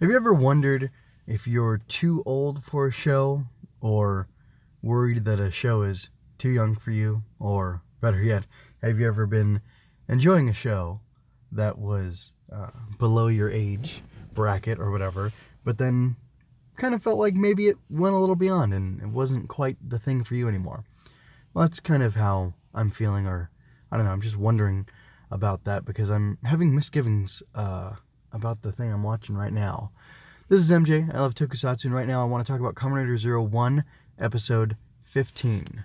Have you ever wondered if you're too old for a show, or worried that a show is too young for you? Or better yet, have you ever been enjoying a show that was below your age bracket or whatever, but then kind of felt like maybe it went a little beyond and it wasn't quite the thing for you anymore? Well, that's kind of how I'm feeling, or I don't know, I'm just wondering about that because I'm having misgivings about the thing I'm watching right now. This is MJ. I love Tokusatsu, and right now I want to talk about Kamen Rider Zero-One, episode 15.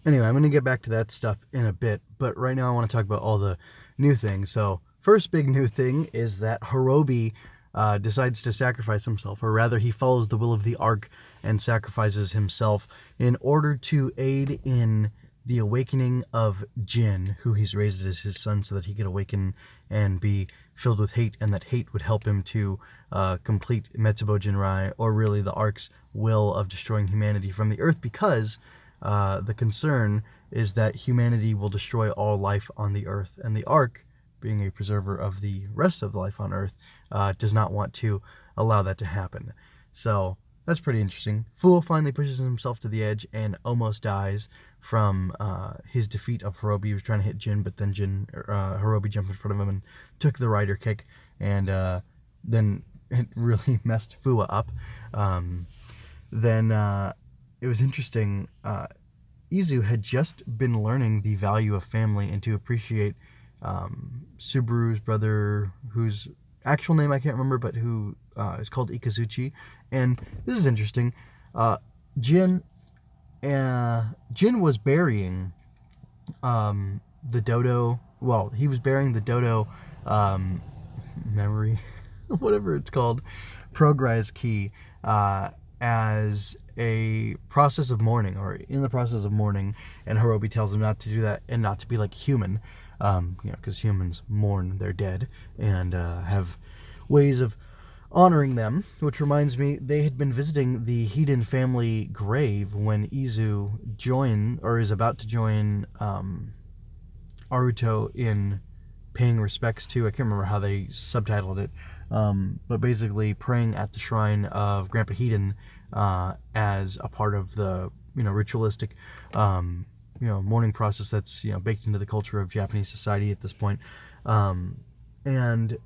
Anyway, I'm going to get back to that stuff in a bit, but right now I want to talk about all the new things. So, first big new thing is that Hirobi decides to sacrifice himself, or rather he follows the will of the Ark and sacrifices himself in order to aid in the awakening of Jin, who he's raised as his son so that he could awaken and be filled with hate, and that hate would help him to complete Metsubo Jinrai, or really the Ark's will of destroying humanity from the Earth, because the concern is that humanity will destroy all life on the Earth, and the Ark, being a preserver of the rest of the life on Earth, does not want to allow that to happen. So that's pretty interesting. Fool finally pushes himself to the edge and almost dies from his defeat of Hirobi. He was trying to hit Jin, but then Hirobi jumped in front of him and took the rider kick, and then it really messed Fua up. Then it was interesting. Izu had just been learning the value of family and to appreciate Subaru's brother, whose actual name I can't remember, but who is called Ikazuchi. And this is interesting. Jin was burying the dodo. Well, he was burying the dodo memory, whatever it's called, progress key, as a process of mourning, or in the process of mourning. And Hirobi tells him not to do that and not to be like human, because humans mourn their dead and have ways of honoring them. Which reminds me, they had been visiting the Hiden family grave when Izu is about to join Aruto in paying respects to, I can't remember how they subtitled it, but basically praying at the shrine of Grandpa Hiden as a part of the ritualistic mourning process that's baked into the culture of Japanese society at this point. And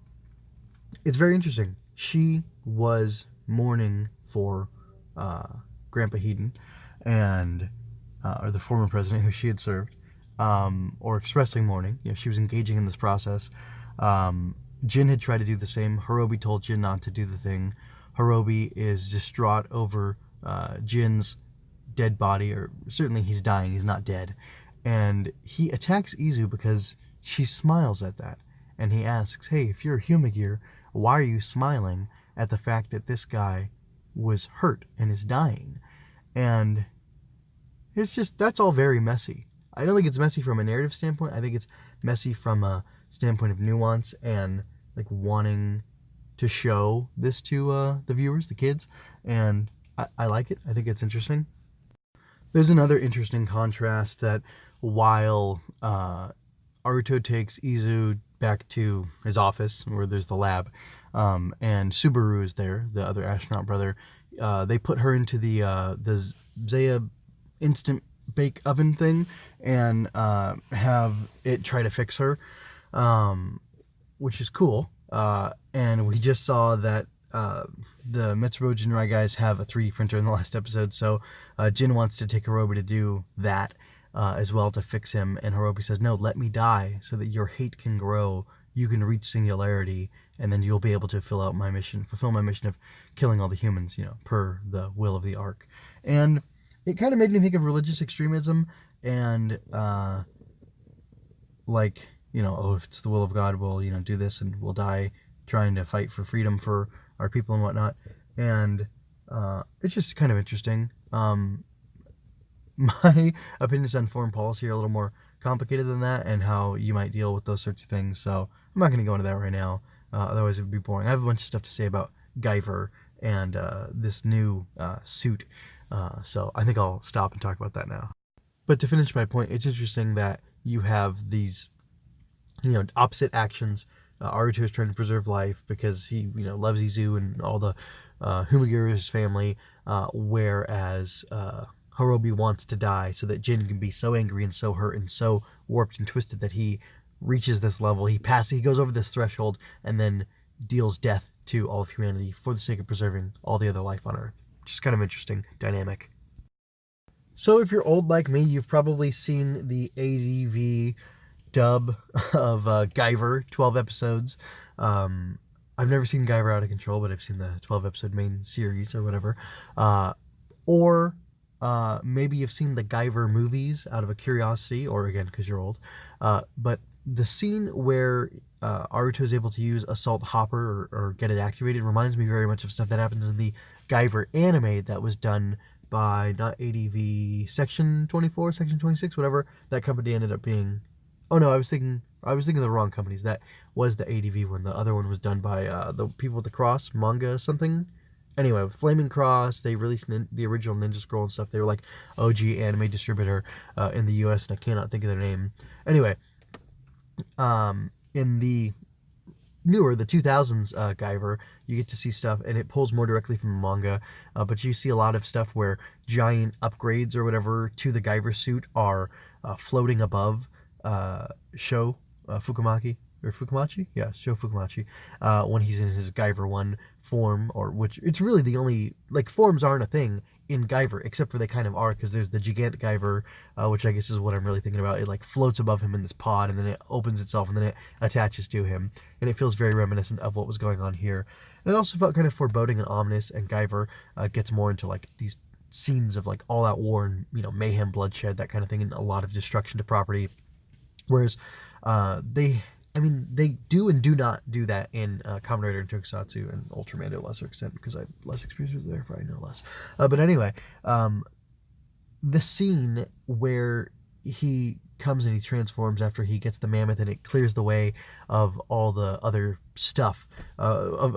it's very interesting. She was mourning for Grandpa Hiden, and or the former president who she had served, or expressing mourning. She was engaging in this process. Jin had tried to do the same. Hirobi told Jin not to do the thing. Hirobi is distraught over Jin's dead body, or certainly he's dying, he's not dead. And he attacks Izu because she smiles at that. And he asks, hey, if you're a Humagear, why are you smiling at the fact that this guy was hurt and is dying? And it's just, that's all very messy. I don't think it's messy from a narrative standpoint. I think it's messy from a standpoint of nuance and like wanting to show this to the viewers, the kids. And I like it. I think it's interesting. There's another interesting contrast that while Aruto takes Izu back to his office where there's the lab, and Subaru is there, the other astronaut brother, they put her into the Zaya instant bake oven thing and have it try to fix her, which is cool. And we just saw that the Metsubo Jinrai guys have a 3D printer in the last episode, so Jin wants to take Hirobi to do that as well, to fix him, and Hirobi says, no, let me die so that your hate can grow, you can reach singularity, and then you'll be able to fulfill my mission of killing all the humans, per the will of the Ark. And it kind of made me think of religious extremism, and if it's the will of God, we'll do this, and we'll die trying to fight for freedom for our people and whatnot. And it's just kind of interesting. My opinions on foreign policy are a little more complicated than that, and how you might deal with those sorts of things, so I'm not going to go into that right now, otherwise it would be boring. I have a bunch of stuff to say about Guyver and this new suit, so I think I'll stop and talk about that now. But to finish my point, it's interesting that you have these opposite actions Aruto is trying to preserve life because he, loves Izu and all the Humagira's family, whereas Horobi wants to die so that Jin can be so angry and so hurt and so warped and twisted that he reaches this level. He goes over this threshold and then deals death to all of humanity for the sake of preserving all the other life on Earth. Which is kind of interesting dynamic. So if you're old like me, you've probably seen the ADV dub of Guyver, 12 episodes. I've never seen Guyver Out of Control, but I've seen the 12-episode main series or whatever. Or maybe you've seen the Guyver movies out of a curiosity, or again, because you're old. But the scene where Aruto is able to use Assault Hopper or get it activated reminds me very much of stuff that happens in the Guyver anime that was done by, not ADV, Section 24, Section 26, whatever that company ended up being. Oh no, I was thinking of the wrong companies. That was the ADV one. The other one was done by the people with the cross, manga something. Anyway, with Flaming Cross, they released the original Ninja Scroll and stuff. They were like OG anime distributor in the US, and I cannot think of their name. Anyway, in the newer, the 2000s Guyver, you get to see stuff, and it pulls more directly from the manga, but you see a lot of stuff where giant upgrades or whatever to the Guyver suit are floating above Sho Fukumachi, or Fukumachi? Yeah, Sho Fukumachi, when he's in his Guyver 1 form, or which, it's really the only, like, forms aren't a thing in Guyver, except for they kind of are, because there's the Gigant Guyver, which I guess is what I'm really thinking about. It like floats above him in this pod, and then it opens itself, and then it attaches to him, and it feels very reminiscent of what was going on here. And it also felt kind of foreboding and ominous, and Guyver gets more into like these scenes of like all-out war and, mayhem, bloodshed, that kind of thing, and a lot of destruction to property. Whereas they do and do not do that in Kamen Rider and Tokusatsu and Ultraman to a lesser extent, because I have less experience with it, therefore I know less. But anyway, the scene where he comes and he transforms after he gets the mammoth and it clears the way of all the other stuff.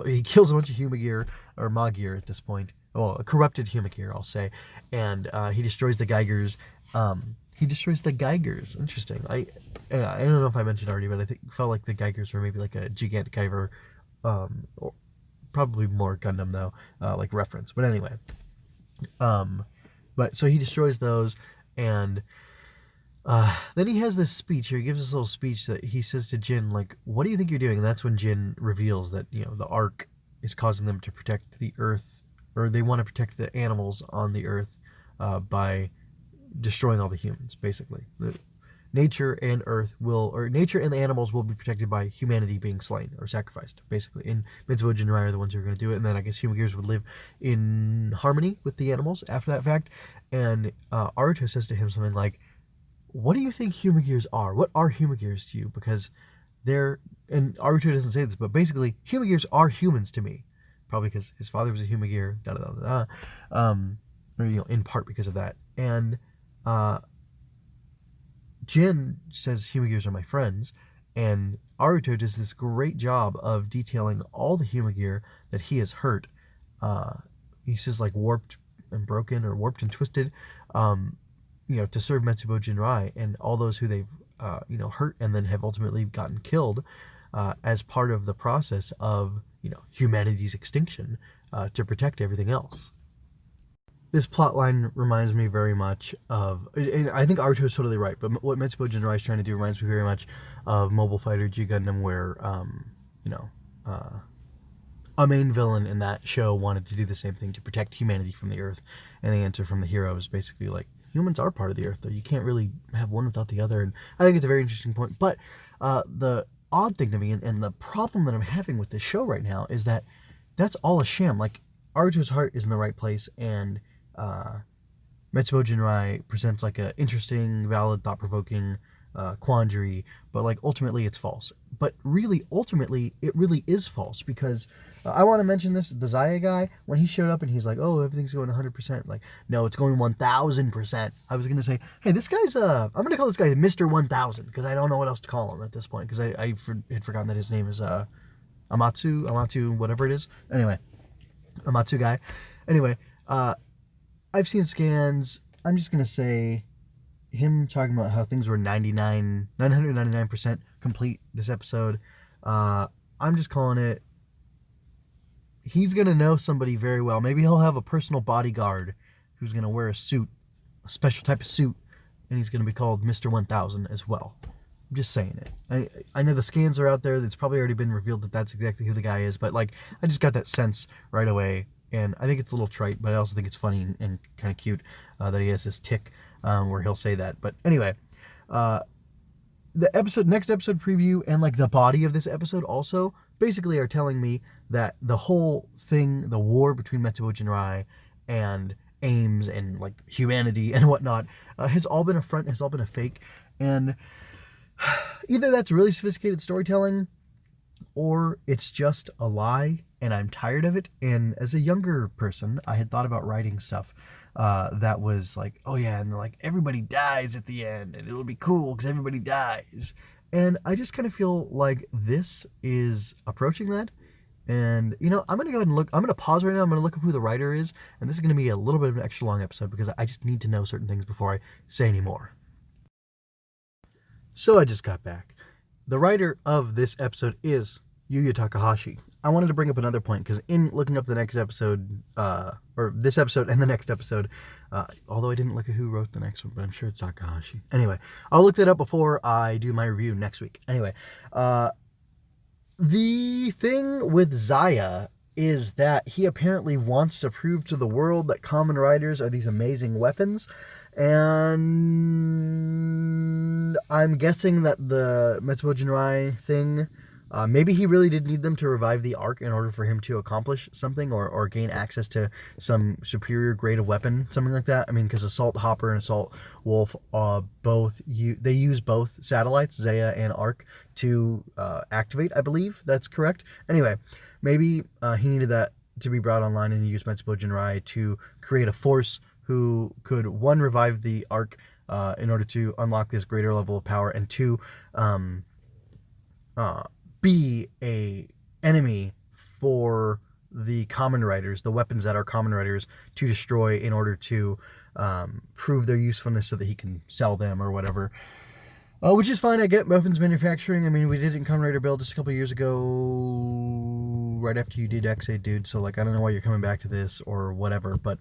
He kills a bunch of Humagir, or Magir at this point. Well, a corrupted Humagir, I'll say. And he destroys the Geigers. Interesting. I don't know if I mentioned already, but I felt like the Geigers were maybe like a Gigant Guyver, or probably more Gundam though, like reference. But anyway, but so he destroys those, and then he has this speech, or he gives this little speech that he says to Jin, like, "What do you think you're doing?" And that's when Jin reveals that the Ark is causing them to protect the Earth, or they want to protect the animals on the Earth by destroying all the humans, basically. Nature and nature and the animals will be protected by humanity being slain or sacrificed, basically. And Mitsubo Jinrai are the ones who are going to do it, and then I guess Humagears would live in harmony with the animals after that fact. And Aruto says to him something like, "What do you think Humagears are? What are Humagears to you?" Because and Aruto doesn't say this, but basically, Humagears are humans to me. Probably because his father was a Humagear, or, in part because of that. And Jin says Humagears are my friends, and Aruto does this great job of detailing all the Humagear that he has hurt. He says like warped and broken, or warped and twisted, to serve Mitsubo Jinrai and all those who they've hurt and then have ultimately gotten killed as part of the process of humanity's extinction to protect everything else. This plotline reminds me very much of, and I think Aruto is totally right, but what Mitsubo Jinrai is trying to do reminds me very much of Mobile Fighter G Gundam, where, a main villain in that show wanted to do the same thing to protect humanity from the Earth, and the answer from the hero is basically like, humans are part of the Earth, though. You can't really have one without the other, and I think it's a very interesting point. But the odd thing to me, and the problem that I'm having with this show right now, is that that's all a sham. Like, Aruto's heart is in the right place, and Mitsubo Jinrai presents like a interesting, valid, thought-provoking quandary, but like ultimately it's false. But really, ultimately, it really is false, because I want to mention this, the Zaya guy, when he showed up and he's like, "Oh, everything's going 100%. Like, no, it's going 1000%. I was going to say, hey, this guy's, I'm going to call this guy Mr. 1000, because I don't know what else to call him at this point, because I had forgotten that his name is Amatsu, whatever it is. Anyway, Amatsu guy. Anyway, I've seen scans. I'm just going to say him talking about how things were 999% complete this episode. I'm just calling it, he's going to know somebody very well. Maybe he'll have a personal bodyguard who's going to wear a suit, a special type of suit, and he's going to be called Mr. 1000 as well. I'm just saying it. I know the scans are out there. It's probably already been revealed that that's exactly who the guy is, but like, I just got that sense right away, and I think it's a little trite, but I also think it's funny and kind of cute that he has this tick where he'll say that. But anyway, the next episode preview and like the body of this episode also basically are telling me that the whole thing, the war between Metsubo Jinrai and Ames and like humanity and whatnot, has all been a front, has all been a fake. And either that's really sophisticated storytelling or it's just a lie and I'm tired of it. And as a younger person, I had thought about writing stuff that was like, oh yeah, and like everybody dies at the end and it'll be cool because everybody dies. And I just kind of feel like this is approaching that. And, you know, I'm going to go ahead and look. I'm going to pause right now. I'm going to look up who the writer is. And this is going to be a little bit of an extra long episode because I just need to know certain things before I say any more. So I just got back. The writer of this episode is Yuya Takahashi. I wanted to bring up another point because in looking up the next episode, or this episode and the next episode, although I didn't look at who wrote the next one, but I'm sure it's Takahashi. Anyway, I'll look that up before I do my review next week. Anyway, the thing with Zaya is that he apparently wants to prove to the world that Kamen Riders are these amazing weapons. And I'm guessing that the Metsubo Jinrai thing, maybe he really did need them to revive the Arc in order for him to accomplish something or gain access to some superior grade of weapon, something like that. I mean, because Assault Hopper and Assault Wolf they use both satellites, Zaya and Arc, to activate, I believe. That's correct. Anyway, maybe he needed that to be brought online and use Metsubo Jinrai to create a force who could, one, revive the Arc in order to unlock this greater level of power, and two, be a enemy for the Kamen Riders, the weapons that are Kamen Riders, to destroy in order to prove their usefulness so that he can sell them or whatever. Which is fine. I get weapons manufacturing. I mean, we did it in Kamen Rider Build just a couple years ago, right after you did X8, dude. So, like, I don't know why you're coming back to this or whatever. But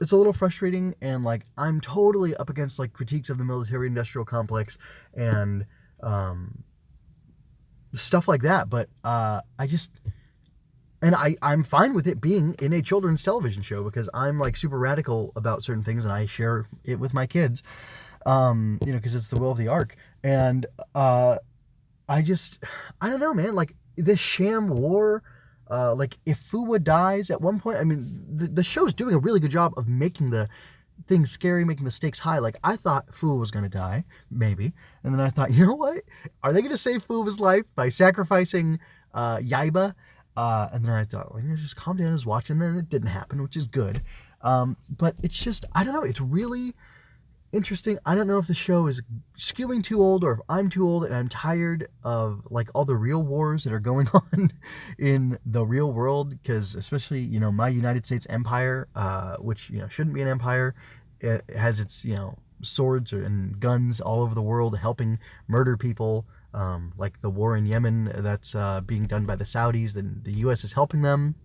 it's a little frustrating. And, like, I'm totally up against, like, critiques of the military-industrial complex and stuff like that. But I'm fine with it being in a children's television show because I'm, like, super radical about certain things and I share it with my kids. Because it's the will of the Arc. And I don't know, man. Like, this sham war, like, if Fuwa dies at one point, I mean, the show's doing a really good job of making the things scary, making the stakes high. Like, I thought Fuwa was going to die, maybe. And then I thought, you know what? Are they going to save Fuwa's life by sacrificing Yaiba? And then I thought, like, just calm down, just watch. And then it didn't happen, which is good. But it's just, I don't know. It's really interesting. I don't know if the show is skewing too old or if I'm too old and I'm tired of like all the real wars that are going on in the real world, because especially, you know, my United States empire, which, you know, shouldn't be an empire, it has its, you know, swords and guns all over the world helping murder people, like the war in Yemen that's being done by the Saudis. Then the US is helping them,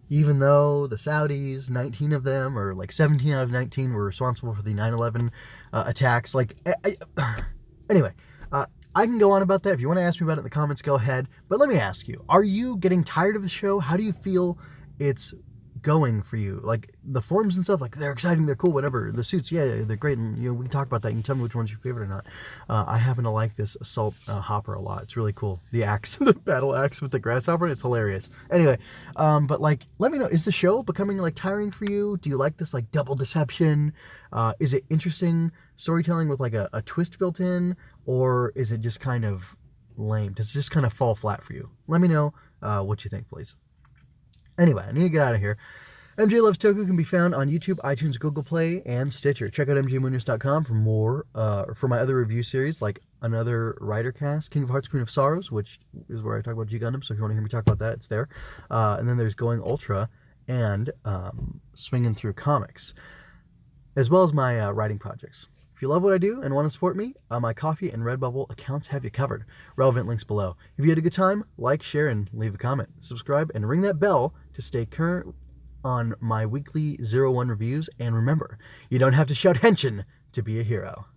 even though the Saudis, 19 of them, or like 17 out of 19, were responsible for the 9/11 attacks. Like, anyway, I can go on about that. If you want to ask me about it in the comments, go ahead. But let me ask you, are you getting tired of the show? How do you feel it's going for you? Like, the forums and stuff, like, they're exciting, they're cool, whatever. The suits, yeah, they're great, and, you know, we can talk about that. You can tell me which one's your favorite or not. I happen to like this Assault Hopper a lot. It's really cool. The axe, the battle axe with the grasshopper, it's hilarious. Anyway, but, like, let me know, is the show becoming, like, tiring for you? Do you like this, like, double deception? Is it interesting storytelling with, like, a twist built in? Or is it just kind of lame? Does it just kind of fall flat for you? Let me know what you think, please. Anyway, I need to get out of here. MJ Loves Toku can be found on YouTube, iTunes, Google Play, and Stitcher. Check out mjmunoz.com for more, for my other review series, like another Rider Cast, King of Hearts, Queen of Sorrows, which is where I talk about G Gundam, so if you want to hear me talk about that, it's there. And then there's Going Ultra and Swinging Through Comics, as well as my writing projects. If you love what I do and want to support me, my Coffee and Redbubble accounts have you covered. Relevant links below. If you had a good time, like, share, and leave a comment. Subscribe and ring that bell to stay current on my weekly Zero-One reviews. And remember, you don't have to shout henshin to be a hero.